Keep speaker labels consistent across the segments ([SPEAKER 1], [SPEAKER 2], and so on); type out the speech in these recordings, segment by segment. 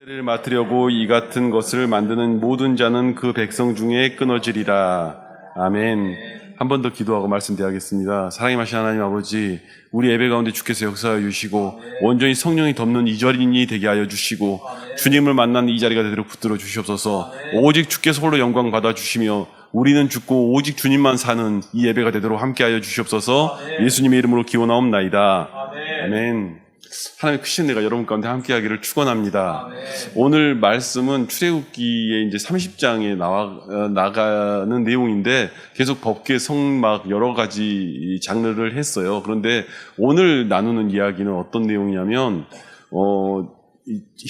[SPEAKER 1] 를 맡으려고 이 같은 것을 만드는 모든 자는 그 백성 중에 끊어지리라. 아멘. 한 번 더 기도하고 말씀드리겠습니다. 사랑이 마신 하나님 아버지, 우리 예배 가운데 주께서 역사하여 주시고 온전히 성령이 덮는 이 자리니 되게 하여 주시고 주님을 만난 이 자리가 되도록 붙들어 주시옵소서. 오직 주께서 홀로 영광 받아 주시며 우리는 죽고 오직 주님만 사는 이 예배가 되도록 함께 하여 주시옵소서. 예수님의 이름으로 기원하옵나이다. 아멘. 하나님의 크신 은혜가 여러분 가운데 함께하기를 축원합니다. 오늘 말씀은 출애굽기의 이제 30장에 나가는 내용인데 계속 법계, 성막 여러 가지 장르를 했어요. 그런데 오늘 나누는 이야기는 어떤 내용이냐면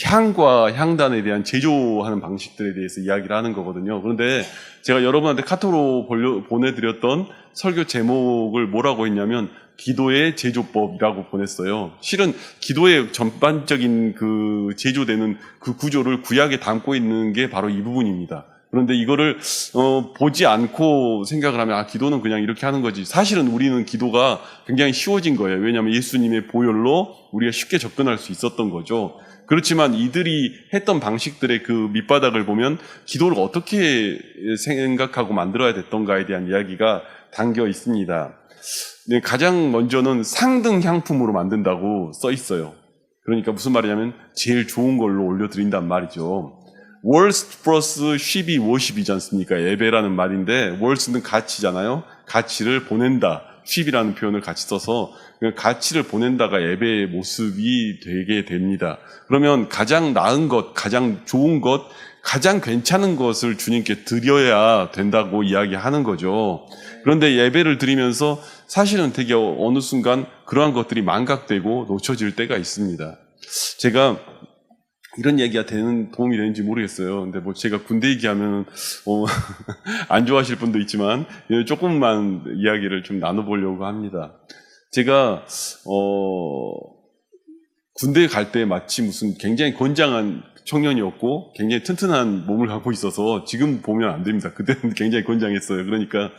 [SPEAKER 1] 향과 향단에 대한 제조하는 방식들에 대해서 이야기를 하는 거거든요. 그런데 제가 여러분한테 카톡으로 보내드렸던 설교 제목을 뭐라고 했냐면 기도의 제조법이라고 보냈어요. 실은 기도의 전반적인 그 제조되는 그 구조를 구약에 담고 있는 게 바로 이 부분입니다. 그런데 이거를 보지 않고 생각을 하면 기도는 그냥 이렇게 하는 거지. 사실은 우리는 기도가 굉장히 쉬워진 거예요. 왜냐하면 예수님의 보혈로 우리가 쉽게 접근할 수 있었던 거죠. 그렇지만 이들이 했던 방식들의 그 밑바닥을 보면 기도를 어떻게 생각하고 만들어야 됐던가에 대한 이야기가 담겨 있습니다. 가장 먼저는 상등 향품으로 만든다고 써 있어요. 그러니까 무슨 말이냐면 제일 좋은 걸로 올려드린단 말이죠. worst plus sheep이 worship이지 않습니까? 예배라는 말인데 worst는 가치잖아요. 가치를 보낸다. sheep이라는 표현을 같이 써서 가치를 보낸다가 예배의 모습이 되게 됩니다. 그러면 가장 나은 것, 가장 좋은 것, 가장 괜찮은 것을 주님께 드려야 된다고 이야기하는 거죠. 그런데 예배를 드리면서 사실은 되게 어느 순간 그러한 것들이 망각되고 놓쳐질 때가 있습니다. 제가 이런 얘기가 도움이 되는지 모르겠어요. 근데 제가 군대 얘기하면 안 좋아하실 분도 있지만 조금만 이야기를 좀 나눠보려고 합니다. 제가 군대에 갈 때 마치 무슨 굉장히 건장한 청년이었고 굉장히 튼튼한 몸을 갖고 있어서 지금 보면 안 됩니다. 그때는 굉장히 건장했어요. 그러니까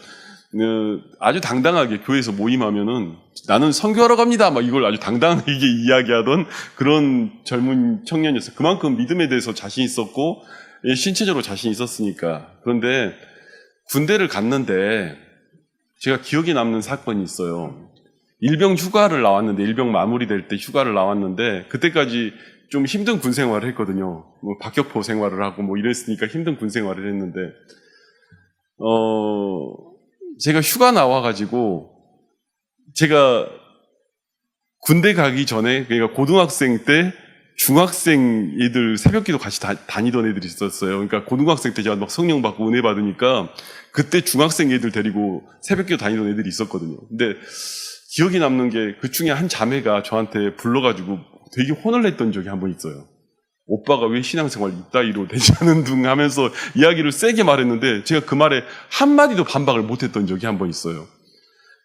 [SPEAKER 1] 아주 당당하게 교회에서 모임하면은 나는 선교하러 갑니다. 막 이걸 아주 당당하게 이야기하던 그런 젊은 청년이었어요. 그만큼 믿음에 대해서 자신 있었고 신체적으로 자신 있었으니까. 그런데 군대를 갔는데 제가 기억에 남는 사건이 있어요. 일병 휴가를 나왔는데 일병 마무리될 때 휴가를 나왔는데 그때까지 좀 힘든 군 생활을 했거든요. 박격포 생활을 하고 이랬으니까 힘든 군 생활을 했는데 제가 휴가 나와가지고 제가 군대 가기 전에 그러니까 고등학생 때 중학생 애들 새벽기도 같이 다니던 애들이 있었어요. 그러니까 고등학생 때 제가 막 성령 받고 은혜 받으니까 그때 중학생 애들 데리고 새벽기도 다니던 애들이 있었거든요. 근데 기억이 남는 게 그 중에 한 자매가 저한테 불러가지고 되게 혼을 냈던 적이 한 번 있어요. 오빠가 왜 신앙생활 이따위로 되지 않은 둥 하면서 이야기를 세게 말했는데 제가 그 말에 한마디도 반박을 못했던 적이 한 번 있어요.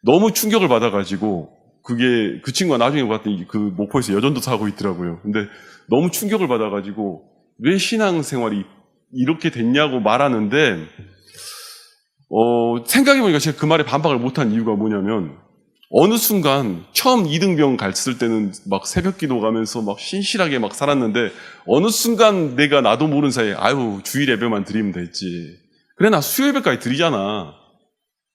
[SPEAKER 1] 너무 충격을 받아가지고 그 친구가 나중에 봤더니 그 목포에서 여전도 사고 있더라고요. 근데 너무 충격을 받아가지고 왜 신앙생활이 이렇게 됐냐고 말하는데 생각해보니까 제가 그 말에 반박을 못한 이유가 뭐냐면 어느 순간 처음 이등병 갔을 때는 막 새벽기도 가면서 막 신실하게 막 살았는데 어느 순간 내가 나도 모르는 사이에 주일 예배만 드리면 됐지. 그래 나 수요예배까지 드리잖아.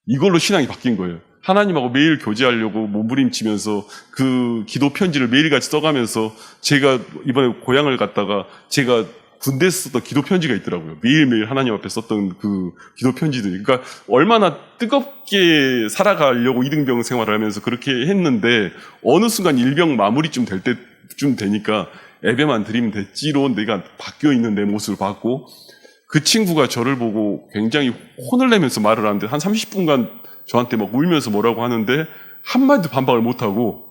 [SPEAKER 1] 이걸로 신앙이 바뀐 거예요. 하나님하고 매일 교제하려고 몸부림치면서 그 기도 편지를 매일같이 써가면서 제가 이번에 고향을 갔다가 제가 군대에서 썼던 기도 편지가 있더라고요. 매일매일 하나님 앞에 썼던 그 기도 편지들이. 그러니까 얼마나 뜨겁게 살아가려고 이등병 생활을 하면서 그렇게 했는데 어느 순간 일병 마무리쯤 될 때쯤 되니까 예배만 드리면 됐지로 내가 바뀌어 있는 내 모습을 봤고 그 친구가 저를 보고 굉장히 혼을 내면서 말을 하는데 한 30분간 저한테 막 울면서 뭐라고 하는데 한마디도 반박을 못하고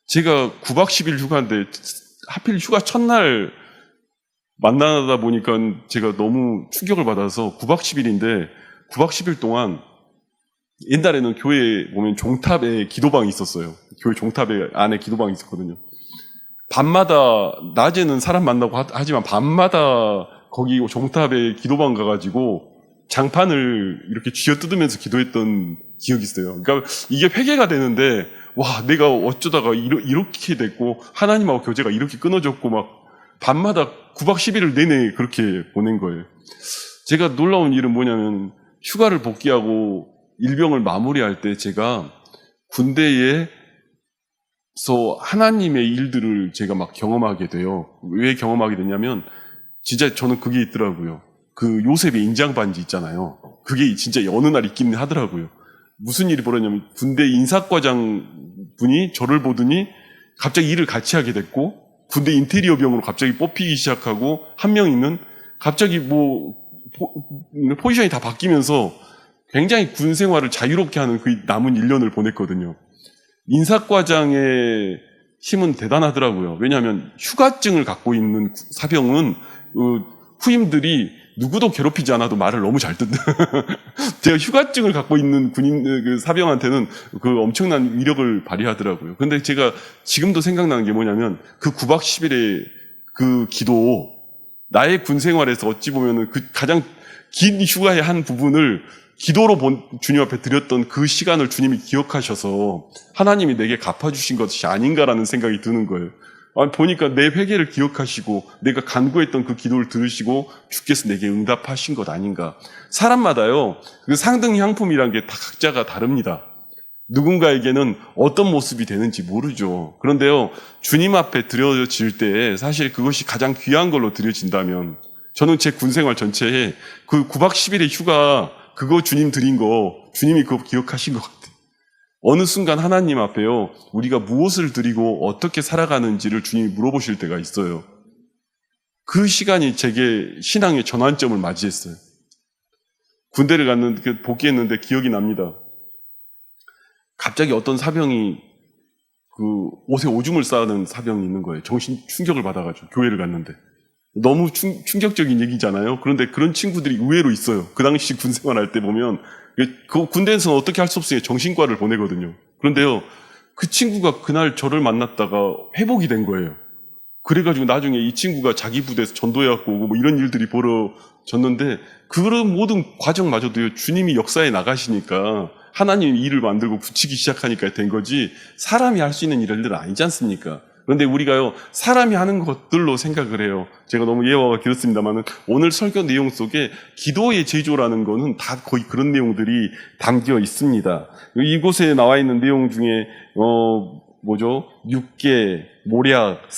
[SPEAKER 1] 제가 9박 10일 휴가인데 하필 휴가 첫날 만나다 보니까 제가 너무 충격을 받아서 9박 10일인데 9박 10일 동안 옛날에는 교회에 보면 종탑에 기도방이 있었어요. 교회 종탑에 안에 기도방이 있었거든요. 밤마다 낮에는 사람 만나고 하지만 밤마다 거기 종탑에 기도방 가가지고 장판을 이렇게 쥐어뜯으면서 기도했던 기억이 있어요. 그러니까 이게 회개가 되는데 와 내가 어쩌다가 이렇게 됐고 하나님하고 교제가 이렇게 끊어졌고 막 밤마다 9박 10일을 내내 그렇게 보낸 거예요. 제가 놀라운 일은 뭐냐면 휴가를 복귀하고 일병을 마무리할 때 제가 군대에서 하나님의 일들을 제가 막 경험하게 돼요. 왜 경험하게 됐냐면 진짜 저는 그게 있더라고요. 그 요셉의 인장 반지 있잖아요. 그게 진짜 어느 날 있기는 하더라고요. 무슨 일이 벌어졌냐면 군대 인사과장 분이 저를 보더니 갑자기 일을 같이 하게 됐고 군대 인테리어 병으로 갑자기 뽑히기 시작하고 한 명 있는 갑자기 뭐 포지션이 다 바뀌면서 굉장히 군 생활을 자유롭게 하는 그 남은 1년을 보냈거든요. 인사과장의 힘은 대단하더라고요. 왜냐하면 휴가증을 갖고 있는 사병은 후임들이 누구도 괴롭히지 않아도 말을 너무 잘 듣는. 제가 휴가증을 갖고 있는 군인 그 사병한테는 그 엄청난 위력을 발휘하더라고요. 근데 제가 지금도 생각나는 게 뭐냐면 그 9박 10일의 그 기도, 나의 군 생활에서 어찌 보면은 그 가장 긴 휴가의 한 부분을 기도로 주님 앞에 드렸던 그 시간을 주님이 기억하셔서 하나님이 내게 갚아주신 것이 아닌가라는 생각이 드는 거예요. 보니까 내 회개를 기억하시고 내가 간구했던 그 기도를 들으시고 주께서 내게 응답하신 것 아닌가. 사람마다요, 그 상등 향품이란 게 다 각자가 다릅니다. 누군가에게는 어떤 모습이 되는지 모르죠. 그런데요, 주님 앞에 드려질 때 사실 그것이 가장 귀한 걸로 드려진다면 저는 제 군생활 전체에 그 9박 10일의 휴가 그거 주님 드린 거 주님이 그거 기억하신 것 같아요. 어느 순간 하나님 앞에요, 우리가 무엇을 드리고 어떻게 살아가는지를 주님이 물어보실 때가 있어요. 그 시간이 제게 신앙의 전환점을 맞이했어요. 군대를 갔는데, 복귀했는데 기억이 납니다. 갑자기 어떤 사병이 그 옷에 오줌을 싸는 사병이 있는 거예요. 정신 충격을 받아가지고 교회를 갔는데. 너무 충격적인 얘기잖아요. 그런데 그런 친구들이 의외로 있어요. 그 당시 군생활 할 때 보면 그 군대에서는 어떻게 할 수 없으니까 정신과를 보내거든요. 그런데요, 그 친구가 그날 저를 만났다가 회복이 된 거예요. 그래가지고 나중에 이 친구가 자기 부대에서 전도해갖고 오고 뭐 이런 일들이 벌어졌는데 그런 모든 과정마저도요, 주님이 역사에 나가시니까 하나님이 일을 만들고 붙이기 시작하니까 된 거지 사람이 할 수 있는 일은 아니지 않습니까? 그런데 우리가요, 사람이 하는 것들로 생각을 해요. 제가 너무 예화가 길었습니다만은 오늘 설교 내용 속에 기도의 제조라는 거는 다 거의 그런 내용들이 담겨 있습니다. 이곳에 나와 있는 내용 중에 육개, 모략,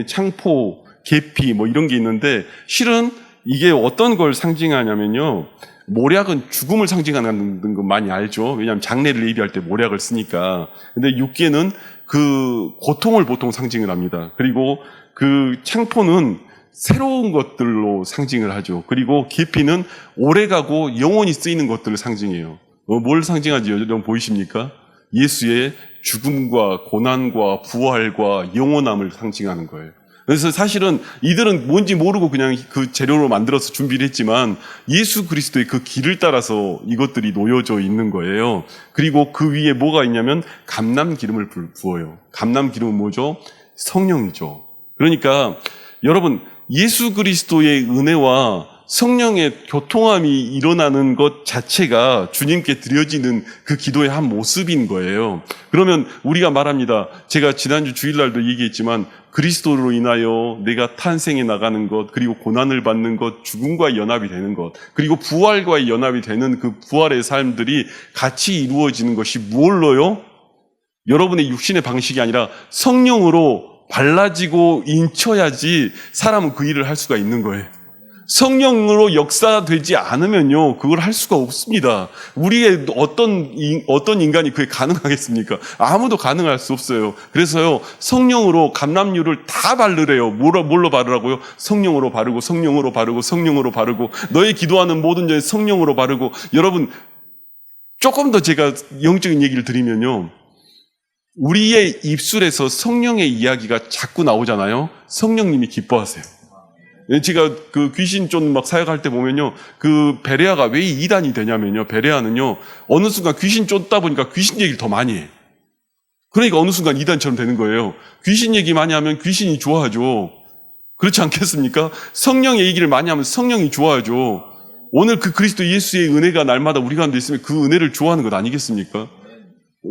[SPEAKER 1] 창포, 계피 뭐 이런 게 있는데 실은 이게 어떤 걸 상징하냐면요, 모략은 죽음을 상징하는 거 많이 알죠. 왜냐하면 장례를 예비할 때 모략을 쓰니까. 근데 육계는 그 고통을 보통 상징을 합니다. 그리고 그 창포는 새로운 것들로 상징을 하죠. 그리고 계피는 오래가고 영원히 쓰이는 것들을 상징해요. 뭘 상징하지 여러분 보이십니까? 예수의 죽음과 고난과 부활과 영원함을 상징하는 거예요. 그래서 사실은 이들은 뭔지 모르고 그냥 그 재료로 만들어서 준비를 했지만 예수 그리스도의 그 길을 따라서 이것들이 놓여져 있는 거예요. 그리고 그 위에 뭐가 있냐면 감람 기름을 부어요. 감람 기름은 뭐죠? 성령이죠. 그러니까 여러분, 예수 그리스도의 은혜와 성령의 교통함이 일어나는 것 자체가 주님께 드려지는 그 기도의 한 모습인 거예요. 그러면 우리가 말합니다. 제가 지난주 주일날도 얘기했지만 그리스도로 인하여 내가 탄생해 나가는 것, 그리고 고난을 받는 것, 죽음과의 연합이 되는 것, 그리고 부활과의 연합이 되는 그 부활의 삶들이 같이 이루어지는 것이 무엇로요? 여러분의 육신의 방식이 아니라 성령으로 발라지고 인쳐야지 사람은 그 일을 할 수가 있는 거예요. 성령으로 역사되지 않으면요, 그걸 할 수가 없습니다. 우리의 어떤 인간이 그게 가능하겠습니까? 아무도 가능할 수 없어요. 그래서요, 성령으로 감람유를 다 바르래요. 뭘로 바르라고요? 성령으로 바르고, 성령으로 바르고, 성령으로 바르고, 너의 기도하는 모든 전에 성령으로 바르고. 여러분, 조금 더 제가 영적인 얘기를 드리면요, 우리의 입술에서 성령의 이야기가 자꾸 나오잖아요. 성령님이 기뻐하세요. 제가 그 귀신 좀 막 사역할 때 보면요, 그 베레아가 왜 이단이 되냐면요, 베레아는요, 어느 순간 귀신 쫓다 보니까 귀신 얘기를 더 많이 해. 그러니까 어느 순간 이단처럼 되는 거예요. 귀신 얘기 많이 하면 귀신이 좋아하죠. 그렇지 않겠습니까? 성령의 얘기를 많이 하면 성령이 좋아하죠. 오늘 그 그리스도 예수의 은혜가 날마다 우리 가운데 있으면 그 은혜를 좋아하는 것 아니겠습니까?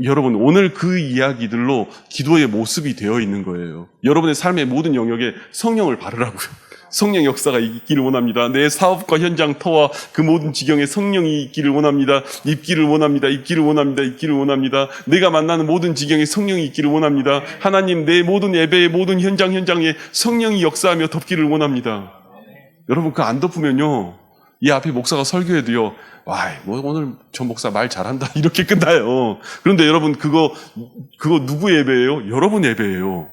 [SPEAKER 1] 여러분, 오늘 그 이야기들로 기도의 모습이 되어 있는 거예요. 여러분의 삶의 모든 영역에 성령을 바르라고요. 성령 역사가 있기를 원합니다. 내 사업과 현장 터와 그 모든 지경에 성령이 있기를 원합니다. 있기를 원합니다. 있기를 원합니다. 있기를 원합니다. 내가 만나는 모든 지경에 성령이 있기를 원합니다. 하나님, 내 모든 예배의 모든 현장에 성령이 역사하며 덮기를 원합니다. 여러분, 그거 안 덮으면요, 이 앞에 목사가 설교해도요, 와, 뭐 오늘 저 목사 말 잘한다 이렇게 끝나요. 그런데 여러분, 그거 누구 예배예요? 여러분 예배예요.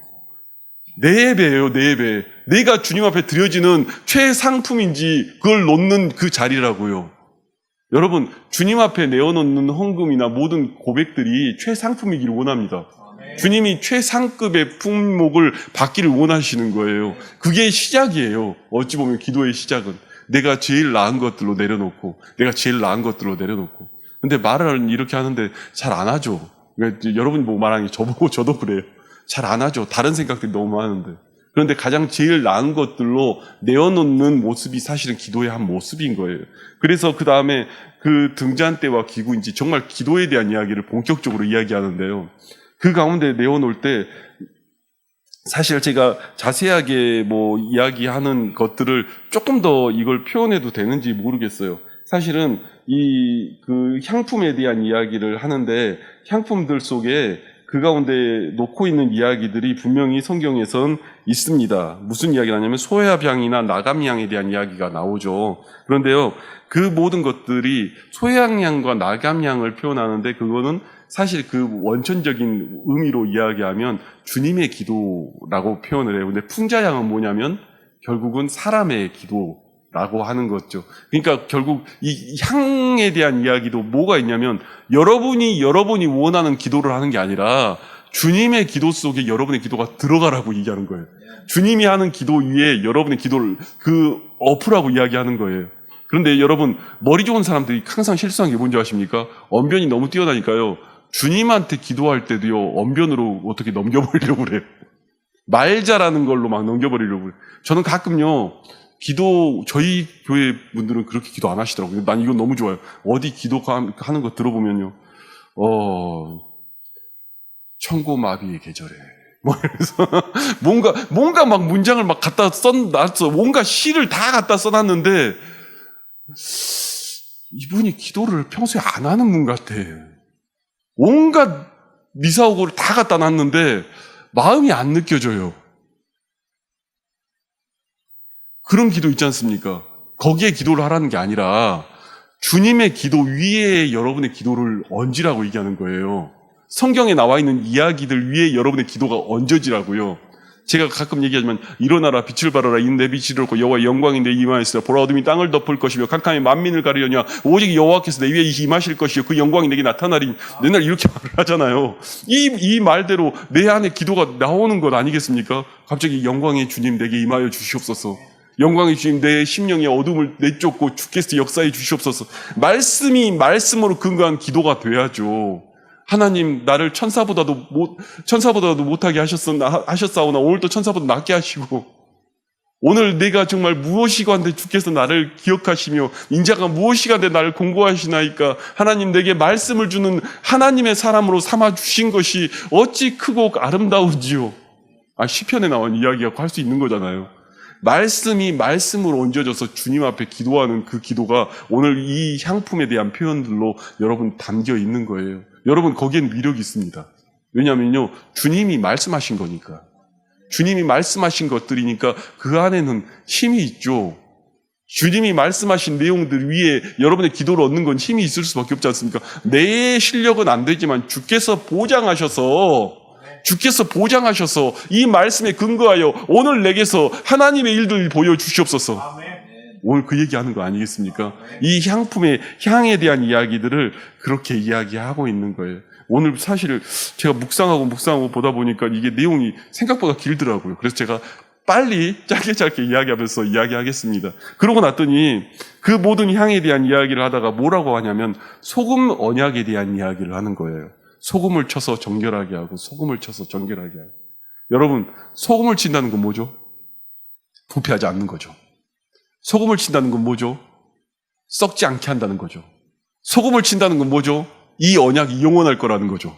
[SPEAKER 1] 내 예배예요. 내 예배. 내가 주님 앞에 드려지는 최상품인지 그걸 놓는 그 자리라고요. 여러분, 주님 앞에 내어놓는 헌금이나 모든 고백들이 최상품이기를 원합니다. 주님이 최상급의 품목을 받기를 원하시는 거예요. 그게 시작이에요. 어찌 보면 기도의 시작은 내가 제일 나은 것들로 내려놓고, 근데 말을 이렇게 하는데 잘 안 하죠. 그러니까 여러분이 뭐 말하는 게 저보고 저도 그래요. 잘 안 하죠. 다른 생각들이 너무 많은데. 그런데 가장 제일 나은 것들로 내어놓는 모습이 사실은 기도의 한 모습인 거예요. 그래서 그 다음에 그 등잔대와 기구인지 정말 기도에 대한 이야기를 본격적으로 이야기하는데요. 그 가운데 내어놓을 때 사실 제가 자세하게 뭐 이야기하는 것들을 조금 더 이걸 표현해도 되는지 모르겠어요. 사실은 그 향품에 대한 이야기를 하는데 향품들 속에 그 가운데 놓고 있는 이야기들이 분명히 성경에선 있습니다. 무슨 이야기를 하냐면 소해합향이나 나감향에 대한 이야기가 나오죠. 그런데요, 그 모든 것들이 소해향과 나감향을 표현하는데 그거는 사실 그 원천적인 의미로 이야기하면 주님의 기도라고 표현을 해요. 근데 풍자향은 뭐냐면 결국은 사람의 기도라고 하는 거죠. 그러니까 결국 이 향에 대한 이야기도 뭐가 있냐면 여러분이 원하는 기도를 하는 게 아니라 주님의 기도 속에 여러분의 기도가 들어가라고 얘기하는 거예요. 주님이 하는 기도 위에 여러분의 기도를 엎으라고 이야기하는 거예요. 그런데 여러분, 머리 좋은 사람들이 항상 실수한 게 뭔지 아십니까? 언변이 너무 뛰어나니까요. 주님한테 기도할 때도요, 언변으로 어떻게 넘겨버리려고 그래요. 말 잘하는 걸로 막 넘겨버리려고 그래요. 저는 가끔요, 저희 교회 분들은 그렇게 기도 안 하시더라고요. 난 이건 너무 좋아요. 어디 기도하는 거 들어보면요, 천고마비의 계절에. 뭐 이래서, 뭔가 막 문장을 막 갖다 써놨어. 뭔가 시를 다 갖다 써놨는데, 이분이 기도를 평소에 안 하는 분 같아. 온갖 미사오고를 다 갖다 놨는데 마음이 안 느껴져요. 그런 기도 있지 않습니까? 거기에 기도를 하라는 게 아니라 주님의 기도 위에 여러분의 기도를 얹으라고 얘기하는 거예요. 성경에 나와 있는 이야기들 위에 여러분의 기도가 얹어지라고요. 제가 가끔 얘기하지만 일어나라 빛을 발하라 이는 내 빛이 들었고 여호와의 영광이 내 임하에 있으라 보라 어둠이 땅을 덮을 것이며 캄캄이 만민을 가리려냐 오직 여호와께서 내 위에 임하실 것이요 그 영광이 내게 나타나리니 맨날 이렇게 말을 하잖아요. 이 말대로 내 안에 기도가 나오는 것 아니겠습니까? 갑자기 영광의 주님 내게 임하여 주시옵소서. 영광의 주님 내 심령의 어둠을 내쫓고 주께서 역사해 주시옵소서. 말씀으로 근거한 기도가 돼야죠. 하나님 나를 천사보다도 못하게 하셨사오나 오늘도 천사보다 낫게 하시고 오늘 내가 정말 무엇이건데 주께서 나를 기억하시며 인자가 무엇이건데 나를 공고하시나이까 하나님 내게 말씀을 주는 하나님의 사람으로 삼아주신 것이 어찌 크고 아름다운지요. 시편에 나온 이야기가 할 수 있는 거잖아요. 말씀이 말씀으로 얹어져서 주님 앞에 기도하는 그 기도가 오늘 이 향품에 대한 표현들로 여러분 담겨 있는 거예요. 여러분 거기엔 위력이 있습니다. 왜냐하면요 주님이 말씀하신 거니까. 주님이 말씀하신 것들이니까 그 안에는 힘이 있죠. 주님이 말씀하신 내용들 위에 여러분의 기도를 얻는 건 힘이 있을 수밖에 없지 않습니까? 내 실력은 안 되지만 주께서 보장하셔서 이 말씀에 근거하여 오늘 내게서 하나님의 일들을 보여주시옵소서. 오늘 그 얘기하는 거 아니겠습니까? 이 향에 대한 이야기들을 그렇게 이야기하고 있는 거예요. 오늘 사실 제가 묵상하고 보다 보니까 이게 내용이 생각보다 길더라고요. 그래서 제가 빨리 짧게 이야기하면서 이야기하겠습니다. 그러고 났더니 그 모든 향에 대한 이야기를 하다가 뭐라고 하냐면 소금 언약에 대한 이야기를 하는 거예요. 소금을 쳐서 정결하게 하고 여러분 소금을 친다는 건 뭐죠? 부패하지 않는 거죠. 소금을 친다는 건 뭐죠? 썩지 않게 한다는 거죠. 소금을 친다는 건 뭐죠? 이 언약이 영원할 거라는 거죠.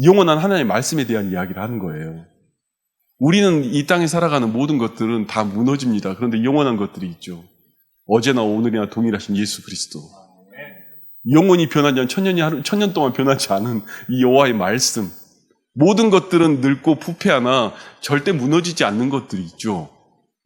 [SPEAKER 1] 영원한 하나님의 말씀에 대한 이야기를 하는 거예요. 우리는 이 땅에 살아가는 모든 것들은 다 무너집니다. 그런데 영원한 것들이 있죠. 어제나 오늘이나 동일하신 예수 그리스도. 영원히 변하지 않은 천년 동안 변하지 않은 이 여호와의 말씀. 모든 것들은 늙고 부패하나 절대 무너지지 않는 것들이 있죠.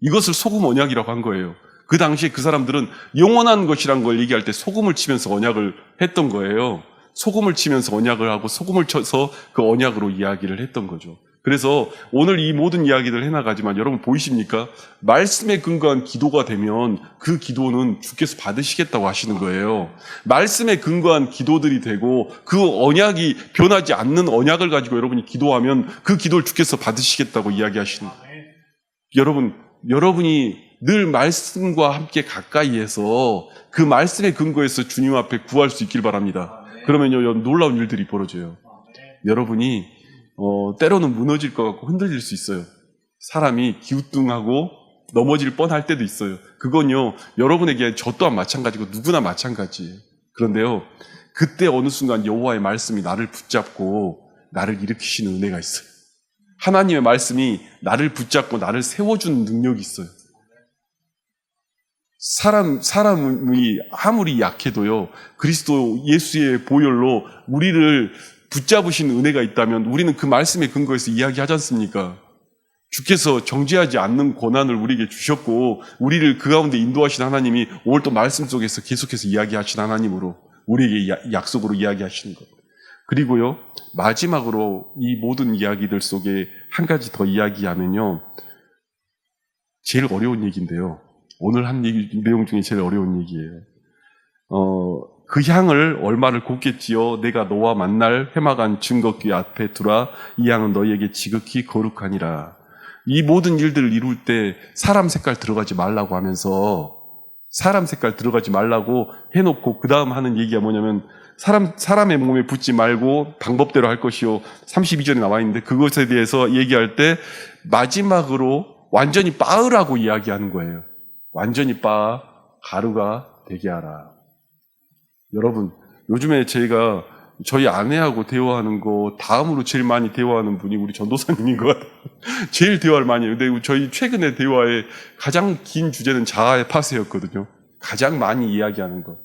[SPEAKER 1] 이것을 소금 언약이라고 한 거예요. 그 당시에 그 사람들은 영원한 것이란 걸 얘기할 때 소금을 치면서 언약을 했던 거예요. 소금을 치면서 언약을 하고 소금을 쳐서 그 언약으로 이야기를 했던 거죠. 그래서 오늘 이 모든 이야기를 해나가지만 여러분 보이십니까? 말씀에 근거한 기도가 되면 그 기도는 주께서 받으시겠다고 하시는 거예요. 말씀에 근거한 기도들이 되고 그 언약이 변하지 않는 언약을 가지고 여러분이 기도하면 그 기도를 주께서 받으시겠다고 이야기하시는 거예요. 여러분이 늘 말씀과 함께 가까이에서 그 말씀의 근거에서 주님 앞에 구할 수 있길 바랍니다. 그러면요, 놀라운 일들이 벌어져요. 여러분이 때로는 무너질 것 같고 흔들릴 수 있어요. 사람이 기우뚱하고 넘어질 뻔할 때도 있어요. 그건요, 여러분에게 저 또한 마찬가지고 누구나 마찬가지예요. 그런데요, 그때 어느 순간 여호와의 말씀이 나를 붙잡고 나를 일으키시는 은혜가 있어요. 하나님의 말씀이 나를 붙잡고 나를 세워주는 능력이 있어요. 사람이 아무리 약해도요, 그리스도 예수의 보혈로 우리를 붙잡으신 은혜가 있다면 우리는 그 말씀에 근거해서 이야기하지 않습니까? 주께서 정죄하지 않는 권한을 우리에게 주셨고 우리를 그 가운데 인도하신 하나님이 오늘 또 말씀 속에서 계속해서 이야기하신 하나님으로 우리에게 약속으로 이야기하시는 것. 그리고요, 마지막으로 이 모든 이야기들 속에 한 가지 더 이야기하면요, 제일 어려운 얘기인데요. 오늘 한 내용 중에 제일 어려운 얘기예요. 그 향을 얼마를 곱겠지요. 내가 너와 만날 회막한 증거귀 앞에 두라. 이 향은 너희에게 지극히 거룩하니라. 이 모든 일들을 이룰 때 사람 색깔 들어가지 말라고 하면서 사람 색깔 들어가지 말라고 해놓고 그 다음 하는 얘기가 뭐냐면 사람의 몸에 붙지 말고 방법대로 할 것이요. 32절에 나와 있는데 그것에 대해서 얘기할 때 마지막으로 완전히 빠으라고 이야기하는 거예요. 완전히 빠 가루가 되게 하라. 여러분, 요즘에 제가 저희 아내하고 대화하는 거 다음으로 제일 많이 대화하는 분이 우리 전도사님인 것 같아요. 제일 대화를 많이 해요. 근데 저희 최근에 대화의 가장 긴 주제는 자아의 파쇄였거든요. 가장 많이 이야기하는 것.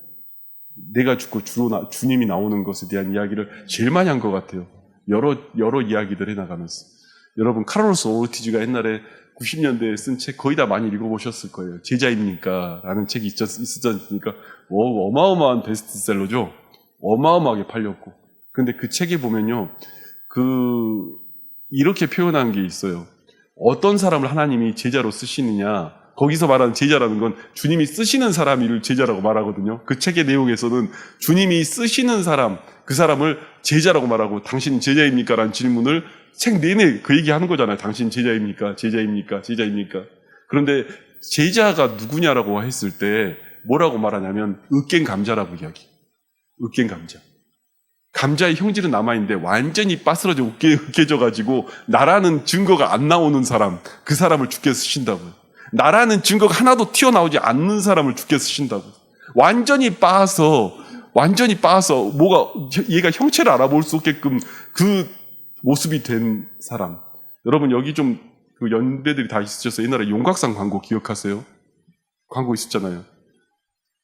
[SPEAKER 1] 내가 죽고 주님이 나오는 것에 대한 이야기를 제일 많이 한 것 같아요. 여러 이야기들 해나가면서. 여러분, 카를로스 오르티즈가 옛날에 90년대에 쓴 책 거의 다 많이 읽어보셨을 거예요. 제자입니까? 라는 책이 있었지 않습니까? 어마어마한 베스트셀러죠. 어마어마하게 팔렸고. 근데 그 책에 보면요, 이렇게 표현한 게 있어요. 어떤 사람을 하나님이 제자로 쓰시느냐. 거기서 말하는 제자라는 건 주님이 쓰시는 사람을 제자라고 말하거든요. 그 책의 내용에서는 주님이 쓰시는 사람, 그 사람을 제자라고 말하고 당신 제자입니까? 라는 질문을 책 내내 그 얘기하는 거잖아요. 당신 제자입니까? 제자입니까? 제자입니까? 그런데 제자가 누구냐라고 했을 때 뭐라고 말하냐면 으깬 감자라고 이야기. 으깬 감자. 감자의 형질은 남아있는데 완전히 빠스러져 으깨져가지고 나라는 증거가 안 나오는 사람, 그 사람을 주께서 쓰신다고요. 나라는 증거가 하나도 튀어나오지 않는 사람을 주께서 쓰신다고. 완전히 빠서 얘가 형체를 알아볼 수 없게끔 그 모습이 된 사람. 여러분, 여기 좀 그 연배들이 다 있으셔서 옛날에 용각산 광고 기억하세요? 광고 있었잖아요.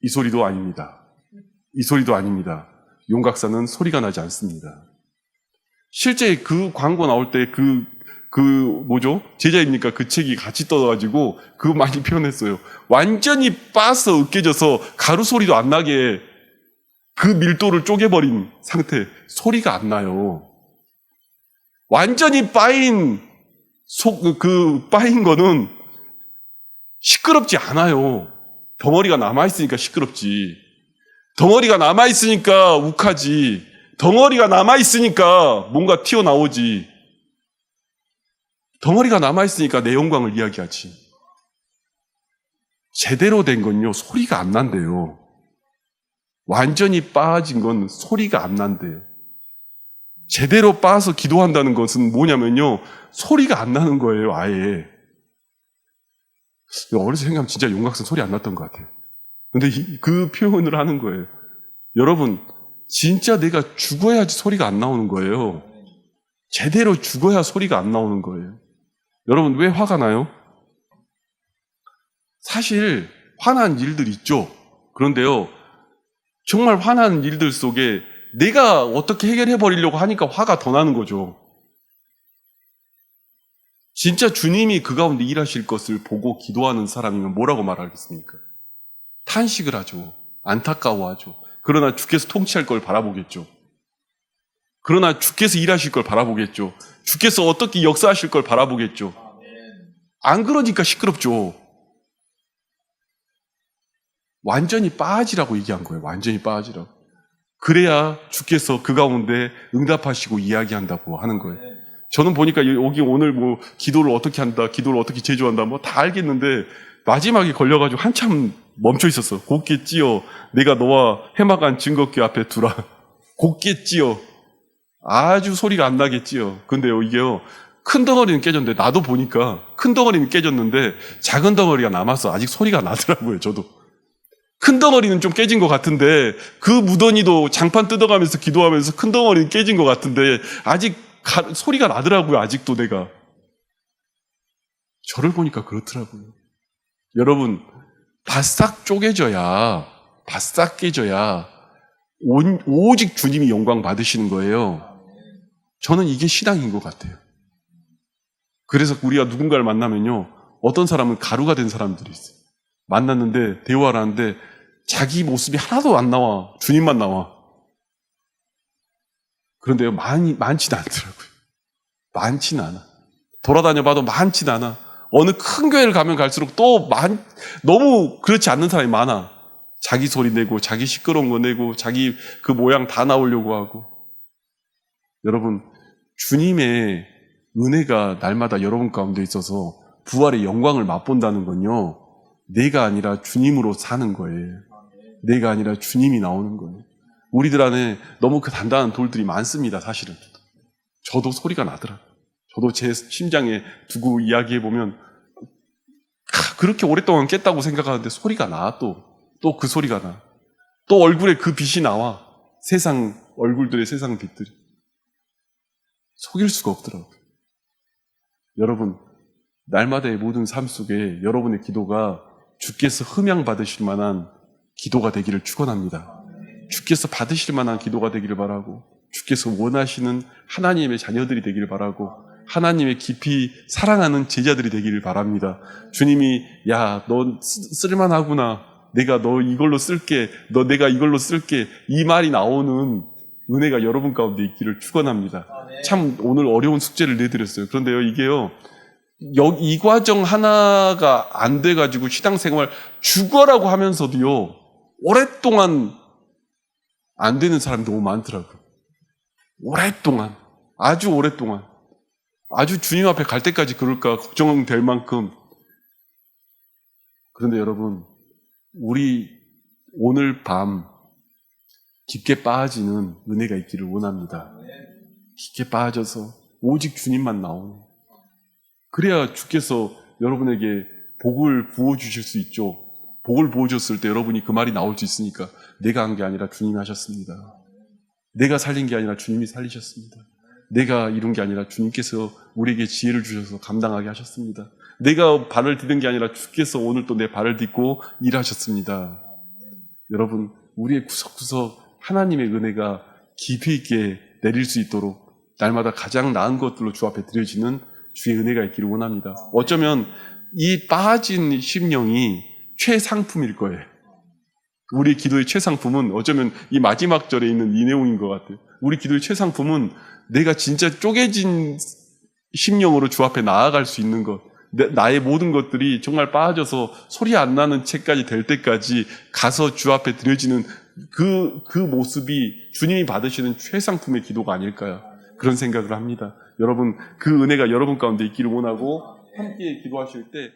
[SPEAKER 1] 이 소리도 아닙니다. 이 소리도 아닙니다. 용각산은 소리가 나지 않습니다. 실제 그 광고 나올 때 제자입니까? 그 책이 같이 떠가지고 그거 많이 표현했어요. 완전히 빠서 으깨져서 가루 소리도 안 나게 그 밀도를 쪼개버린 상태. 소리가 안 나요. 완전히 빠인 빠인 거는 시끄럽지 않아요. 덩어리가 남아있으니까 시끄럽지. 덩어리가 남아있으니까 욱하지. 덩어리가 남아있으니까 뭔가 튀어나오지. 덩어리가 남아있으니까 내 영광을 이야기하지. 제대로 된 건요, 소리가 안 난대요. 완전히 빠진 건 소리가 안 난대요. 제대로 빠서 기도한다는 것은 뭐냐면요, 소리가 안 나는 거예요, 아예. 어려서 생각하면 진짜 용각산 소리 안 났던 것 같아요. 근데 그 표현을 하는 거예요. 여러분, 진짜 내가 죽어야지 소리가 안 나오는 거예요. 제대로 죽어야 소리가 안 나오는 거예요. 여러분, 왜 화가 나요? 사실 화난 일들 있죠. 그런데요, 정말 화난 일들 속에 내가 어떻게 해결해 버리려고 하니까 화가 더 나는 거죠. 진짜 주님이 그 가운데 일하실 것을 보고 기도하는 사람이면 뭐라고 말하겠습니까? 탄식을 하죠. 안타까워하죠. 그러나 주께서 통치할 걸 바라보겠죠. 그러나 주께서 일하실 걸 바라보겠죠. 주께서 어떻게 역사하실 걸 바라보겠죠. 안 그러니까 시끄럽죠. 완전히 빠지라고 얘기한 거예요. 완전히 빠지라고. 그래야 주께서 그 가운데 응답하시고 이야기한다고 하는 거예요. 저는 보니까 여기 오늘 뭐 기도를 어떻게 한다, 기도를 어떻게 제조한다, 뭐 다 알겠는데 마지막에 걸려가지고 한참 멈춰 있었어. 곧게 찌어 내가 너와 해막한 증거궤 앞에 두라. 곧게 찌어. 아주 소리가 안 나겠지요. 근데요, 이게요, 큰 덩어리는 깨졌는데, 나도 보니까 큰 덩어리는 깨졌는데, 작은 덩어리가 남아서 아직 소리가 나더라고요, 저도. 큰 덩어리는 좀 깨진 것 같은데, 그 무더니도 장판 뜯어가면서 기도하면서 큰 덩어리는 깨진 것 같은데, 아직 소리가 나더라고요, 아직도 내가. 저를 보니까 그렇더라고요. 여러분, 바싹 쪼개져야, 바싹 깨져야, 오직 주님이 영광 받으시는 거예요. 저는 이게 신앙인 것 같아요. 그래서 우리가 누군가를 만나면요, 어떤 사람은 가루가 된 사람들이 있어요. 만났는데 대화를 하는데 자기 모습이 하나도 안 나와. 주님만 나와. 그런데요, 많지는 않더라고요. 많지는 않아. 돌아다녀 봐도 많지는 않아. 어느 큰 교회를 가면 갈수록 너무 그렇지 않는 사람이 많아. 자기 소리 내고, 자기 시끄러운 거 내고, 자기 그 모양 다 나오려고 하고. 여러분, 주님의 은혜가 날마다 여러분 가운데 있어서 부활의 영광을 맛본다는 건요, 내가 아니라 주님으로 사는 거예요. 내가 아니라 주님이 나오는 거예요. 우리들 안에 너무 그 단단한 돌들이 많습니다, 사실은. 저도 소리가 나더라고요. 저도 제 심장에 두고 이야기해보면, 그렇게 오랫동안 깼다고 생각하는데 소리가 나, 또 그 소리가 나. 또 얼굴에 그 빛이 나와. 얼굴들의 세상 빛들이. 속일 수가 없더라고요. 여러분, 날마다의 모든 삶 속에 여러분의 기도가 주께서 흠양 받으실 만한 기도가 되기를 축원합니다. 주께서 받으실 만한 기도가 되기를 바라고, 주께서 원하시는 하나님의 자녀들이 되기를 바라고, 하나님의 깊이 사랑하는 제자들이 되기를 바랍니다. 주님이 야, 너 쓸만하구나. 내가 너 이걸로 쓸게. 내가 이걸로 쓸게. 이 말이 나오는 은혜가 여러분 가운데 있기를 축원합니다. 참 오늘 어려운 숙제를 내드렸어요. 그런데요, 이게요, 이 과정 하나가 안 돼가지고 신앙생활 죽어라고 하면서도요, 오랫동안 안 되는 사람이 너무 많더라고요. 오랫동안, 아주 오랫동안, 아주 주님 앞에 갈 때까지 그럴까 걱정될 만큼. 그런데 여러분, 우리 오늘 밤 깊게 빠지는 은혜가 있기를 원합니다. 깊게 빠져서 오직 주님만 나오는. 그래야 주께서 여러분에게 복을 부어주실 수 있죠. 복을 부어줬을 때 여러분이 그 말이 나올 수 있으니까 내가 한 게 아니라 주님이 하셨습니다. 내가 살린 게 아니라 주님이 살리셨습니다. 내가 이룬 게 아니라 주님께서 우리에게 지혜를 주셔서 감당하게 하셨습니다. 내가 발을 디딘 게 아니라 주께서 오늘 또 내 발을 딛고 일하셨습니다. 여러분, 우리의 구석구석 하나님의 은혜가 깊이 있게 내릴 수 있도록 날마다 가장 나은 것들로 주 앞에 드려지는 주의 은혜가 있기를 원합니다. 어쩌면 이 빠진 심령이 최상품일 거예요. 우리 기도의 최상품은 어쩌면 이 마지막 절에 있는 이 내용인 것 같아요. 우리 기도의 최상품은 내가 진짜 쪼개진 심령으로 주 앞에 나아갈 수 있는 것, 나의 모든 것들이 정말 빠져서 소리 안 나는 채까지 될 때까지 가서 주 앞에 드려지는 그 모습이 주님이 받으시는 최상품의 기도가 아닐까요? 그런 생각을 합니다. 여러분, 그 은혜가 여러분 가운데 있기를 원하고 함께 기도하실 때